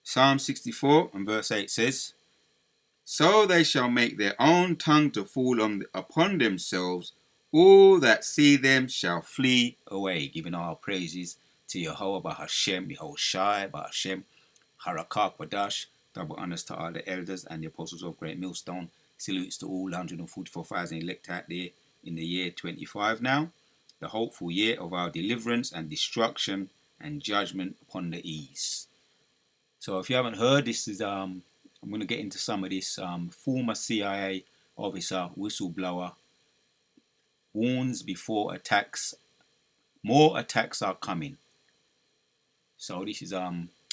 Psalm 64 and verse 8 says, So they shall make their own tongue to fall upon themselves. All that see them shall flee away. Giving all praises to Yahweh, Bahashem, Yehoshai, Bahashem, Harakak, Badash. Double honors to all the elders and the apostles of Great Millstone. Salutes to all 144,000 elect out there in the year 25 now. The hopeful year of our deliverance and destruction and judgment upon the ease. So if you haven't heard, this is I'm going to get into some of this. Former CIA officer, whistleblower, warns before attacks. More attacks are coming. So this is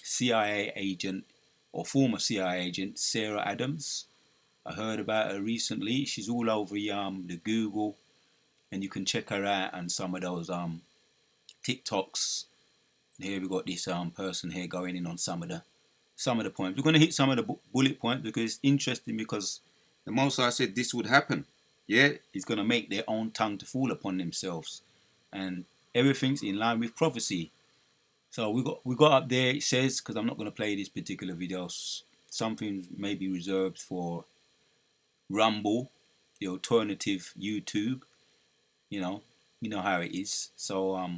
CIA agent or former CIA agent Sarah Adams. I heard about her recently. She's all over the Google, and you can check her out on some of those TikToks. And here we got this person here going in on some of the points. We're going to hit some of the bullet points because it's interesting, because the Most High said this would happen. Yeah, He's going to make their own tongue to fall upon themselves, and everything's in line with prophecy. So we got up there. It says, because I'm not going to play this particular video, something may be reserved for Rumble, the alternative YouTube. You know how it is. So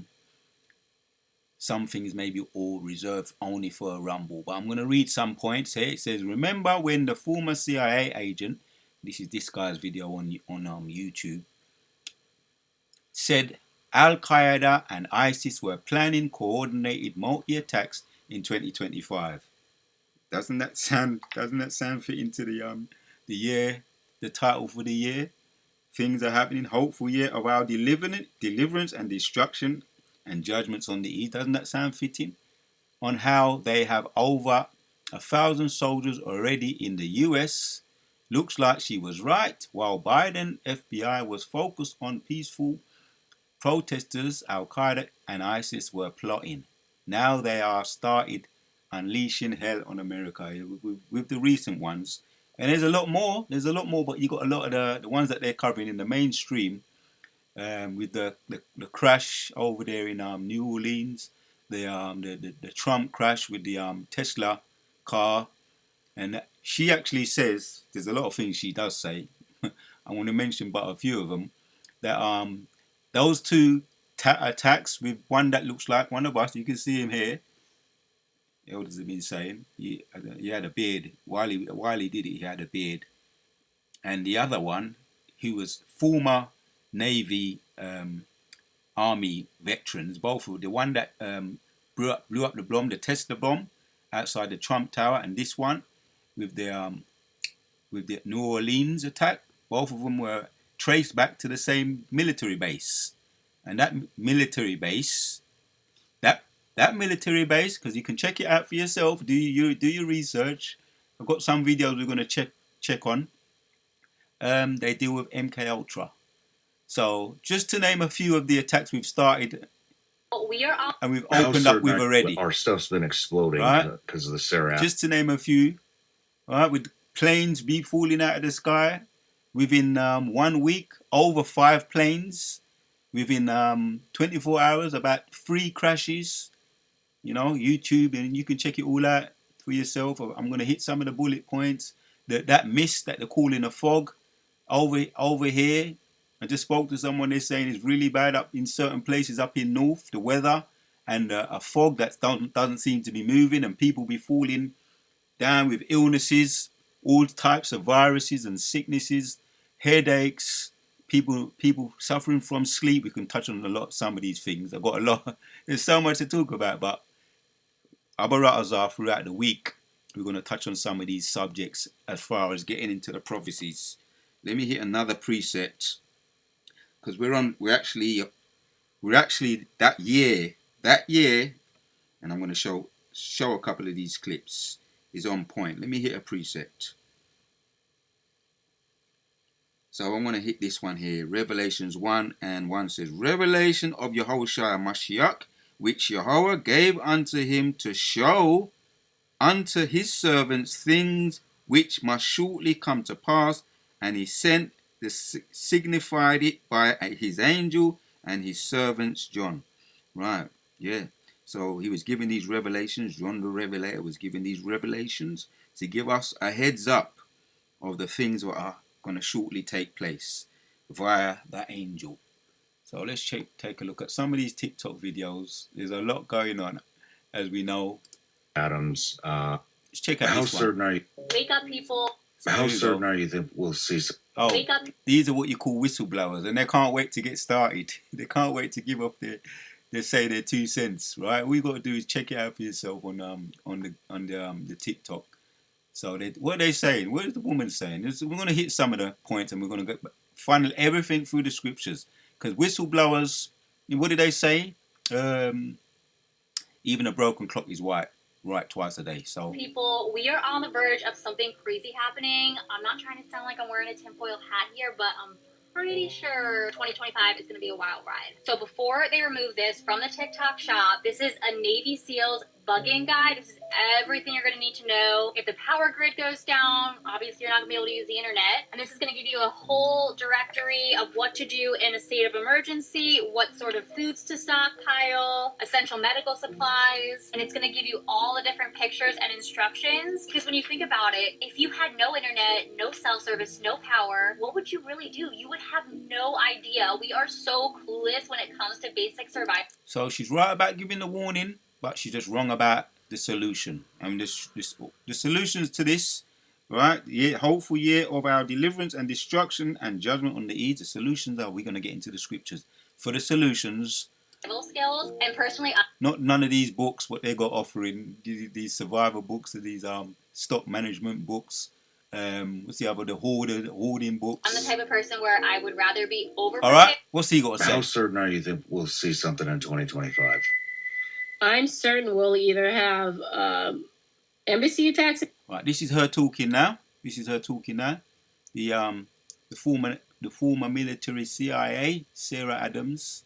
some things may be all reserved only for a Rumble. But I'm going to read some points here. It says, remember when the former CIA agent, this is this guy's video on YouTube, said Al-Qaeda and ISIS were planning coordinated multi-attacks in 2025. Doesn't that sound fitting to the year, the title for the year? Things are happening. Hopeful year of our deliverance and destruction and judgments on the east. Doesn't that sound fitting? On how they have over 1,000 soldiers already in the US. Looks like she was right. While Biden FBI was focused on peaceful protesters, Al-Qaeda and ISIS were plotting. Now they are started unleashing hell on America with the recent ones. And there's a lot more, but you got a lot of the ones that they're covering in the mainstream, with the crash over there in New Orleans, the Trump crash with the Tesla car. And she actually says, there's a lot of things she does say, I want to mention but a few of them, that those two attacks, with one that looks like one of us, you can see him here. The elders have been saying he had a beard while he did it. He had a beard, and the other one, he was former Navy, Army veterans. Both of the one that blew up the bomb, the Tesla bomb outside the Trump Tower, and this one with the New Orleans attack. Both of them were traced back to the same military base, and that military base, because you can check it out for yourself. Do your research. I've got some videos we're going to check on. They deal with MK Ultra. So just to name a few of the attacks we've started, and we've opened up with already. Our stuff's been exploding because of the Sarah. Just to name a few, right? With planes be falling out of the sky within 1 week, over 5 planes within 24 hours, about 3 crashes. YouTube, and you can check it all out for yourself. I'm going to hit some of the bullet points. That mist that they're calling a fog over here. I just spoke to someone. They're saying it's really bad up in certain places up in north, the weather, and a fog that doesn't seem to be moving, and people be falling down with illnesses, all types of viruses and sicknesses, headaches, people suffering from sleep. We can touch on some of these things. I've got a lot. There's so much to talk about, but Abaratazar, throughout the week, we're going to touch on some of these subjects as far as getting into the prophecies. Let me hit another preset, because we're actually that year, and I'm going to show a couple of these clips, is on point. Let me hit a preset. So I'm going to hit this one here. Revelations 1:1 says, Revelation of Yehoshua Mashiach, which Yahweh gave unto him to show unto his servants things which must shortly come to pass, and he signified it by his angel and his servants John. Right, yeah. So he was giving these revelations. John the Revelator was giving these revelations to give us a heads up of the things that are going to shortly take place via that angel. So let's take a look at some of these TikTok videos. There's a lot going on, as we know. Adams. Let's check out how this one. Certain are you, Wake up, people. So how certain are you that we'll see some? Oh, Wake up. These are what you call whistleblowers, and they can't wait to get started. They can't wait to give up they say their 2 cents, right? All you got to do is check it out for yourself on the TikTok. So what are they saying? What is the woman saying? We're going to hit some of the points, and we're going to funnel everything through the scriptures. Because whistleblowers, what did they say? Even a broken clock is right twice a day. So people, we are on the verge of something crazy happening. I'm not trying to sound like I'm wearing a tinfoil hat here, but I'm pretty sure 2025 is going to be a wild ride. So before they remove this from the TikTok shop, this is a Navy SEALs bug-in guide. This is everything you're going to need to know. If the power grid goes down, obviously you're not going to be able to use the internet. And this is going to give you a whole directory of what to do in a state of emergency, what sort of foods to stockpile, essential medical supplies, and it's going to give you all the different pictures and instructions. Because when you think about it, if you had no internet, no cell service, no power, what would you really do? You would have no idea. We are so clueless when it comes to basic survival. So she's right about giving the warning, but she's just wrong about the solution. I mean, the solutions to this, right? Hopeful year of our deliverance and destruction and judgment on the East. The solutions are, we're going to get into the scriptures. For the solutions, skills, and personally, not none of these books, what they got offering, these survival books, or these stock management books. What's the other? The hoarding books. I'm the type of person where I would rather be over. All right, what's he got to say? How certain are you that we'll see something in 2025? I'm certain we'll either have embassy attacks. Right, this is her talking now. The former military CIA, Sarah Adams.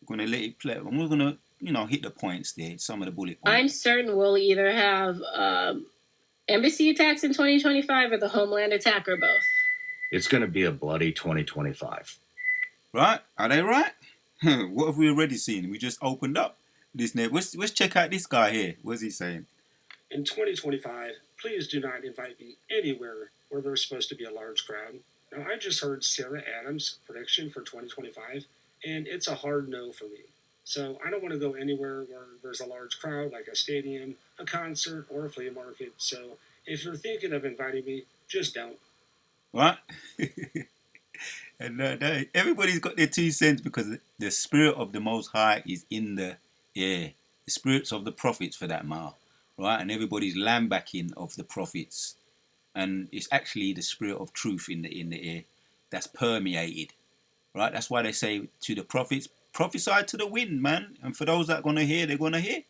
We're gonna let it play, and we're gonna hit the points there. Some of the bullet points. I'm certain we'll either have embassy attacks in 2025 or the homeland attack, or both. It's going to be a bloody 2025. Right? Are they right? What have we already seen? We just opened up this net. Let's check out this guy here. What's he saying? In 2025, please do not invite me anywhere where there's supposed to be a large crowd. Now, I just heard Sarah Adams' prediction for 2025, and it's a hard no for me. So I don't want to go anywhere where there's a large crowd, like a stadium, a concert, or a flea market. So if you're thinking of inviting me, just don't. Right? And everybody's got their 2 cents, because the spirit of the Most High is in the air. The spirits of the prophets, for that matter. Right? And everybody's lambacking of the prophets. And it's actually the spirit of truth in the air that's permeated. Right? That's why they say to the prophets, prophesy to the wind, man. And for those that are going to hear, they're going to hear.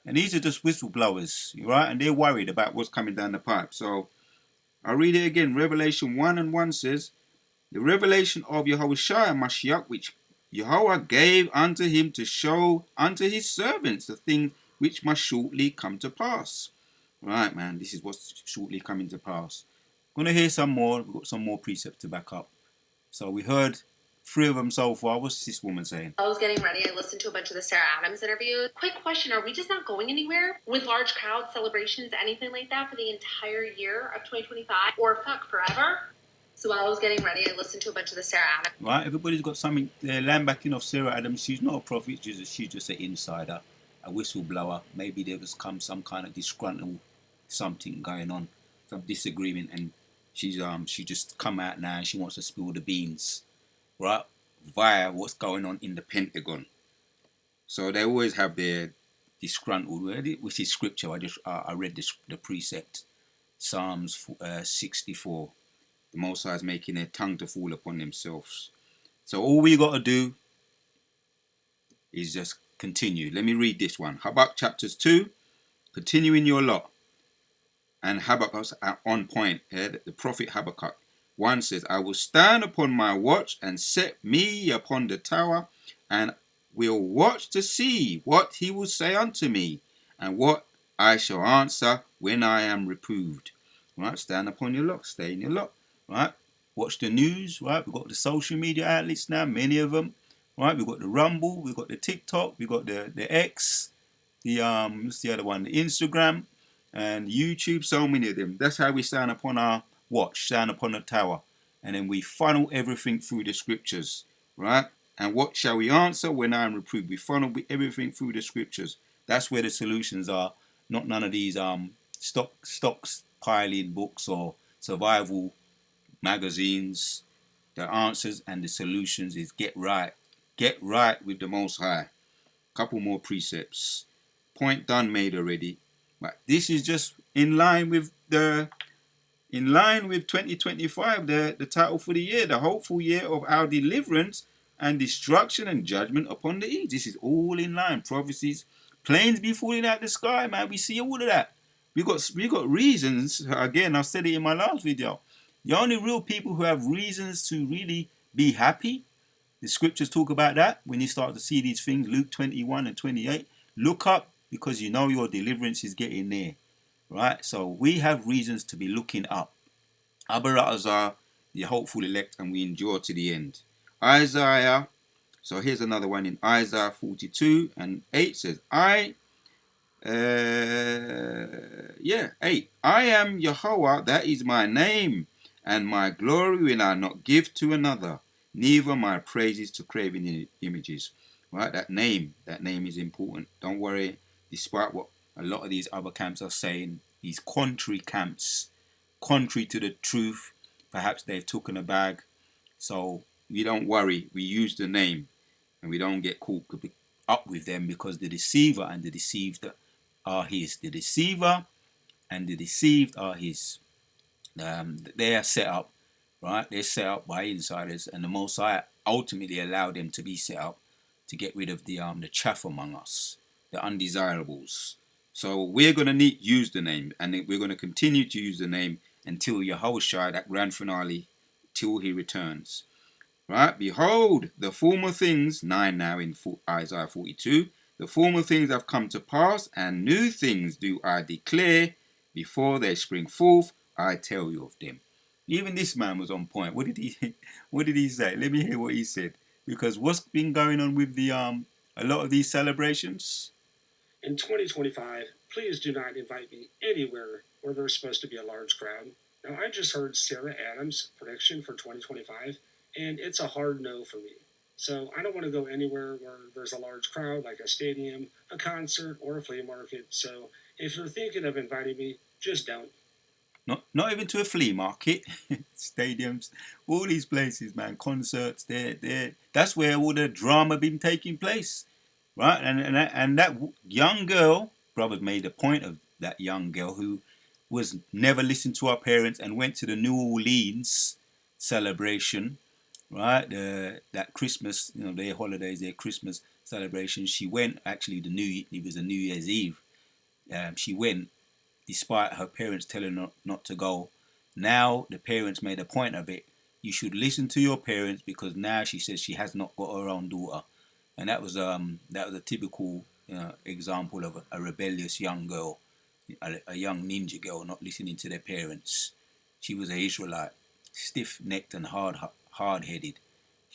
And these are just whistleblowers, right? And they're worried about what's coming down the pipe. So I'll read it again. Revelation 1:1 says, the revelation of Yahushua Mashiach, which Yahweh gave unto him to show unto his servants the things which must shortly come to pass. Right, man, this is what's shortly coming to pass. Going to hear some more. We've got some more precepts to back up. So we heard 3 of them so far. What's this woman saying? I was getting ready. I listened to a bunch of the Sarah Adams interviews. Quick question. Are we just not going anywhere with large crowds, celebrations, anything like that for the entire year of 2025? Or fuck, forever? So while I was getting ready, I listened to a bunch of the Sarah Adams. Right, everybody's got something. They're lambacking of Sarah Adams. She's not a prophet. She's just an insider, a whistleblower. Maybe there was some kind of disgruntled something going on, some disagreement, and she just come out now and she wants to spill the beans, right, via what's going on in the Pentagon. So they always have their disgruntled, which is scripture. I read the precept, Psalms 64. The Most High is making their tongue to fall upon themselves. So all we got to do is just continue. Let me read this one. Habakkuk chapters 2, continuing your lot. And Habakkuk's on point. The prophet Habakkuk 1 says, I will stand upon my watch and set me upon the tower, and will watch to see what he will say unto me, and what I shall answer when I am reproved. Right, stand upon your lot, stay in your lot. Right, watch the news. Right, we've got the social media outlets now, many of them. Right, we've got the Rumble, we've got the TikTok, we've got the X. what's the other one? The Instagram and YouTube. So many of them. That's how we stand upon our watch, stand upon the tower, and then we funnel everything through the scriptures, right? And what shall we answer when I am reproved? We funnel everything through the scriptures. That's where the solutions are. Not none of these stocks piling books or survival magazines. The answers and the solutions is get right. Get right with the Most High. Couple more precepts. Point done, made already. But this is just in line with 2025, the title for the year, the hopeful year of our deliverance and destruction and judgment upon the east. This is all in line. Prophecies, planes be falling out the sky, man. We see all of that. We got reasons. Again, I said it in my last video. The only real people who have reasons to really be happy, the scriptures talk about that when you start to see these things, Luke 21 and 28. Look up because you know your deliverance is getting near. Right? So we have reasons to be looking up. Abaratahs are the hopeful elect and we endure to the end. Isaiah, so here's another one in Isaiah 42 and 8 says, 8. I am Yahweh, that is my name, and my glory will I not give to another, neither my praises to graven images. Right, that name is important. Don't worry, despite what a lot of these other camps are saying, these contrary camps, contrary to the truth, perhaps they've taken a bag. So we don't worry, we use the name and we don't get caught up with them because the deceiver and the deceived are his. The deceiver and the deceived are his. They are set up, right? They're set up by insiders, and the Most High ultimately allow them to be set up to get rid of the chaff among us, the undesirables. So we're going to use the name, and we're going to continue to use the name until Yahushua, that grand finale, till he returns. Right? Behold, the former things, 9 now in Isaiah 42, the former things have come to pass, and new things do I declare. Before they spring forth, I tell you of them. Even this man was on point. What did he say? Let me hear what he said. Because what's been going on with the a lot of these celebrations? In 2025, please do not invite me anywhere where there's supposed to be a large crowd. Now, I just heard Sarah Adams' prediction for 2025, and it's a hard no for me. So I don't want to go anywhere where there's a large crowd, like a stadium, a concert, or a flea market. So if you're thinking of inviting me, just don't. Not even to a flea market, stadiums, all these places, man, concerts. That's where all the drama been taking place, right? And that young girl, brothers made a point of that young girl who was never listened to her parents and went to the New Orleans celebration, right? That Christmas, their holidays, their Christmas celebration. She went actually it was a New Year's Eve. She went despite her parents telling her not to go. Now the parents made a point of it. You should listen to your parents because now she says she has not got her own daughter, and that was a typical example of a rebellious young girl, a young ninja girl not listening to their parents. She was an Israelite, stiff-necked and hard-headed.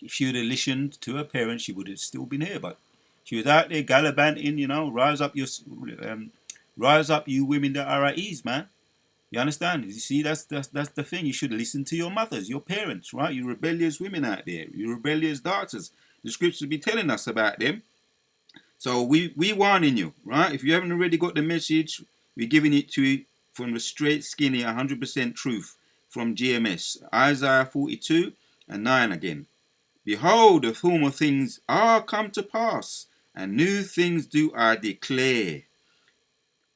If she would have listened to her parents, she would have still been here. But she was out there gallivanting, rise up, you women that are at ease, man. You understand? You see, that's the thing. You should listen to your mothers, your parents, right? You rebellious women out there, you rebellious daughters. The scriptures be telling us about them. So we warning you, right? If you haven't already got the message, we're giving it to you from the straight, skinny, 100% truth from GMS. Isaiah 42 and 9 again. Behold, the former things are come to pass, and new things do I declare.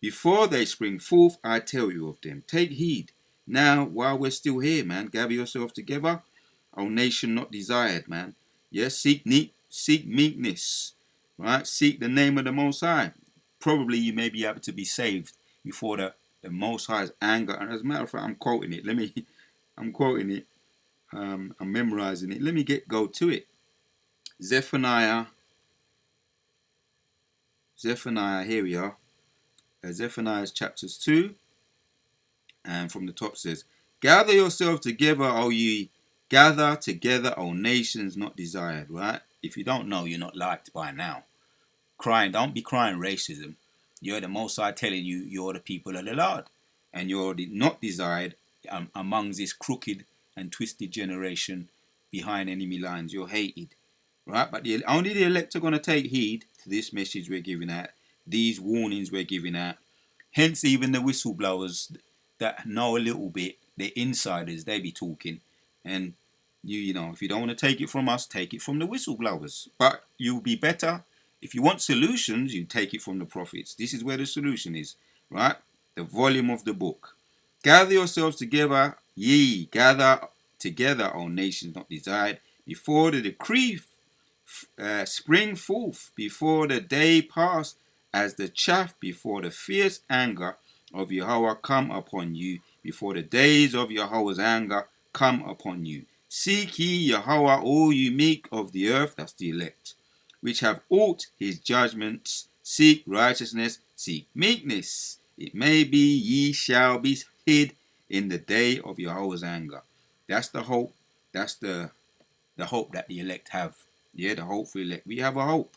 Before they spring forth, I tell you of them. Take heed. Now, while we're still here, man, gather yourself together. O nation not desired, man. Yes, seek meekness, right? Seek the name of the Most High. Probably you may be able to be saved before the Most High's anger. And as a matter of fact, I'm quoting it. I'm quoting it. I'm memorizing it. Let me go to it. Zephaniah, here we are. Zephaniah chapters 2, and from the top says, gather yourselves together, O ye, gather together, O nations not desired, right? If you don't know, you're not liked by now. Don't be crying racism. You're the Most High telling you you're the people of the Lord, and you're not desired amongst this crooked and twisted generation behind enemy lines. You're hated, right? But only the elect are going to take heed to this message we're giving out, these warnings we're giving out. Hence, even the whistleblowers that know a little bit, the insiders, they be talking. And you know, if you don't want to take it from us, take it from the whistleblowers. But you'll be better. If you want solutions, you take it from the prophets. This is where the solution is, right? The volume of the book. Gather yourselves together, ye, gather together, O nations not desired, before the decree spring forth, before the day pass, as the chaff before the fierce anger of Yahweh come upon you, before the days of Yahweh's anger come upon you. Seek ye Yahweh, all you meek of the earth, that's the elect, which have ought his judgments. Seek righteousness, seek meekness. It may be ye shall be hid in the day of Yahweh's anger. That's the hope. That's the hope that the elect have. Yeah, the hope for the elect. We have a hope.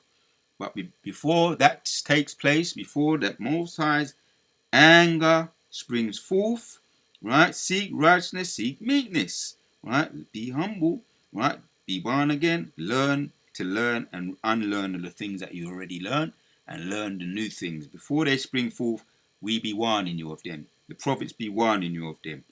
But before that takes place, before that Most High's anger springs forth, right? Seek righteousness, seek meekness, right? Be humble, right? Be born again, learn to learn and unlearn the things that you already learned and learn the new things. Before they spring forth, we be warning you of them. The prophets be warning you of them,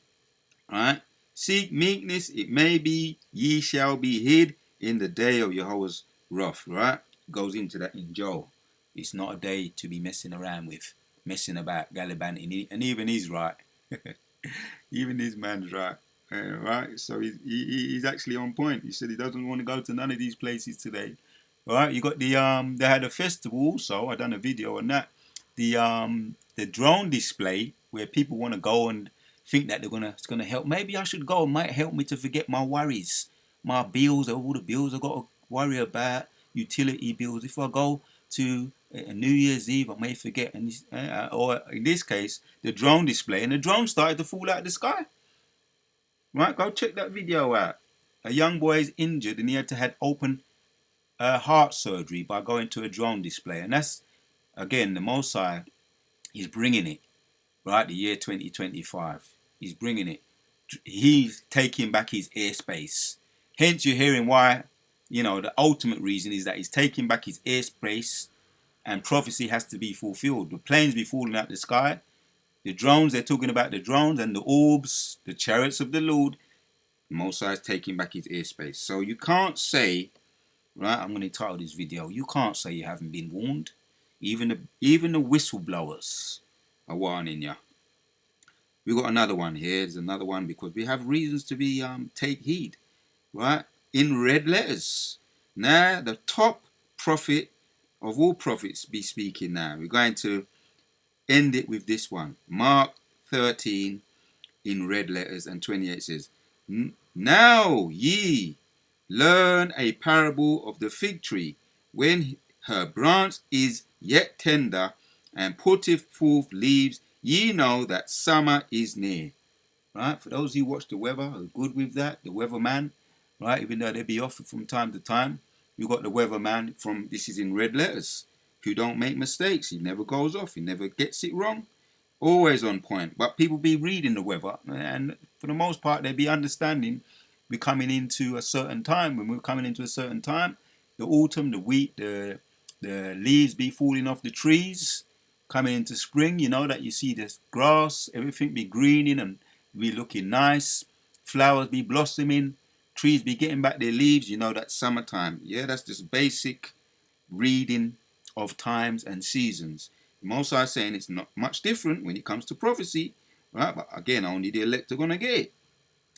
right? Seek meekness, it may be ye shall be hid in the day of Yahweh's wrath, right? Goes into that in Joel. It's not a day to be messing around with, messing about, gallivanting, and even he's right. Even this man's right. Right? So he's actually on point. He said he doesn't want to go to none of these places today. Right? You got the they had a festival also. I done a video on that. The drone display where people want to go and think that it's gonna help. Maybe I should go. It might help me to forget my worries, my bills, all the bills I got to worry about, utility bills. If I go to New Year's Eve, I may forget. And or in this case, the drone display, and the drone started to fall out of the sky. Right, go check that video out. A young boy is injured and he had to have open heart surgery by going to a drone display, and that's again the Most High. He's bringing it. Right, the year 2025. He's bringing it. He's taking back his airspace. Hence, you're hearing why, you know, the ultimate reason is that he's taking back his airspace and prophecy has to be fulfilled. The planes be falling out the sky. The drones, they're talking about the drones and the orbs, the chariots of the Lord. Mosiah is taking back his airspace. So you can't say, right, I'm going to title this video, you can't say you haven't been warned. Even the whistleblowers are warning you. We got another one here. There's another one because we have reasons to be take heed, right? In red letters. Now the top prophet of all prophets be speaking now. We're going to end it with this one. Mark 13 in red letters and 28 says, now ye learn a parable of the fig tree when her branch is yet tender and putteth forth leaves, ye know that summer is near. Right? For those who watch the weather, are good with that, the weatherman, right? Even though they be off from time to time, you got the weatherman from, this is in red letters, who don't make mistakes. He never goes off. He never gets it wrong. Always on point. But people be reading the weather, and for the most part, they be understanding we're coming into a certain time. When we're coming into a certain time, the autumn, the wheat, the leaves be falling off the trees. Coming into spring, you know that you see the grass, everything be greening and be looking nice. Flowers be blossoming. Trees be getting back their leaves. You know that's summertime. Yeah, that's just basic reading of times and seasons. Most are saying it's not much different when it comes to prophecy, right? But again, only the elect are gonna get it.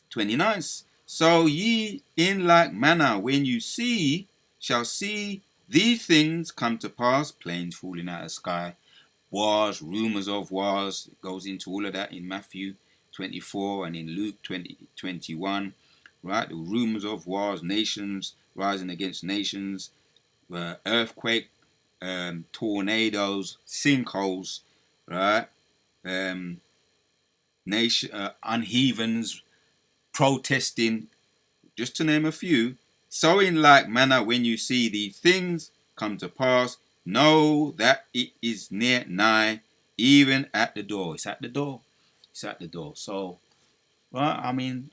29. So ye in like manner, when you shall see these things come to pass, planes falling out of the sky, wars, rumors of wars. It goes into all of that in Matthew 24 and in Luke 20:21, right? The rumors of wars, nations rising against nations, earthquake, tornadoes, sinkholes, right? Unheavens protesting, just to name a few. So in like manner, when you see these things come to pass, know that it is near nigh, even at the door. It's at the door. It's at the door. So, right, I mean,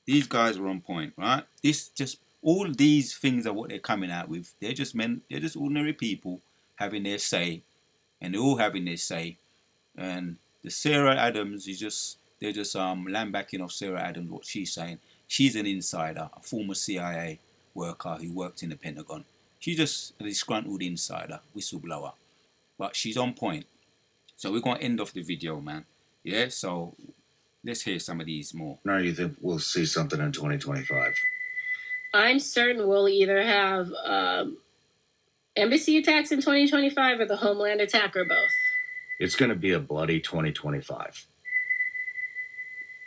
these guys are on point, right? This just all these things are what they're coming out with. They're just men. They're just ordinary people having their say, and they're all having their say. And the Sarah Adams is just they're just lambacking off Sarah Adams what she's saying. She's an insider, a former CIA worker who worked in the Pentagon. She's just a disgruntled insider, whistleblower, but she's on point. So we're gonna end off the video, man. Yeah. So let's hear some of these more. Or you think we'll see something in 2025? I'm certain we'll either have embassy attacks in 2025 or the Homeland attack or both. It's going to be a bloody 2025.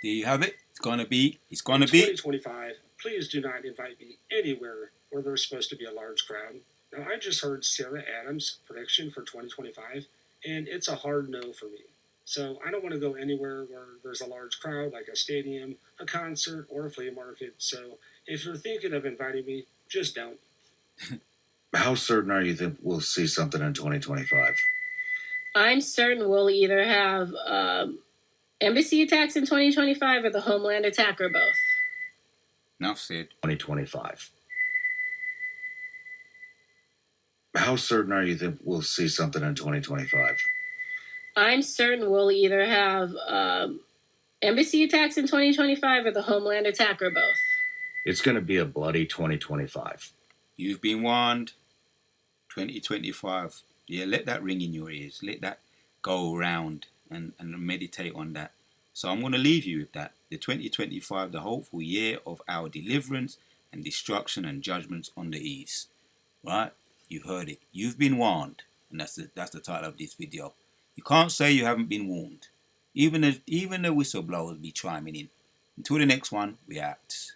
There you have it. It's gonna be. In 2025, please do not invite me anywhere where there's supposed to be a large crowd. Now, I just heard Sarah Adams' prediction for 2025, and it's a hard no for me. So I don't want to go anywhere where there's a large crowd, like a stadium, a concert, or a flea market. So if you're thinking of inviting me, just don't. How certain are you that we'll see something in 2025? I'm certain we'll either have embassy attacks in 2025 or the Homeland attack or both. Enough said. 2025. How certain are you that we'll see something in 2025? I'm certain we'll either have embassy attacks in 2025 or the Homeland attack or both. It's going to be a bloody 2025. You've been warned. 2025. Yeah, let that ring in your ears. Let that go around and meditate on that. So I'm going to leave you with that. The 2025, the hopeful year of our deliverance and destruction and judgments on the east. Right? You've heard it. You've been warned. And that's the title of this video. You can't say you haven't been warned. Even the whistleblowers be chiming in. Until the next one, we out.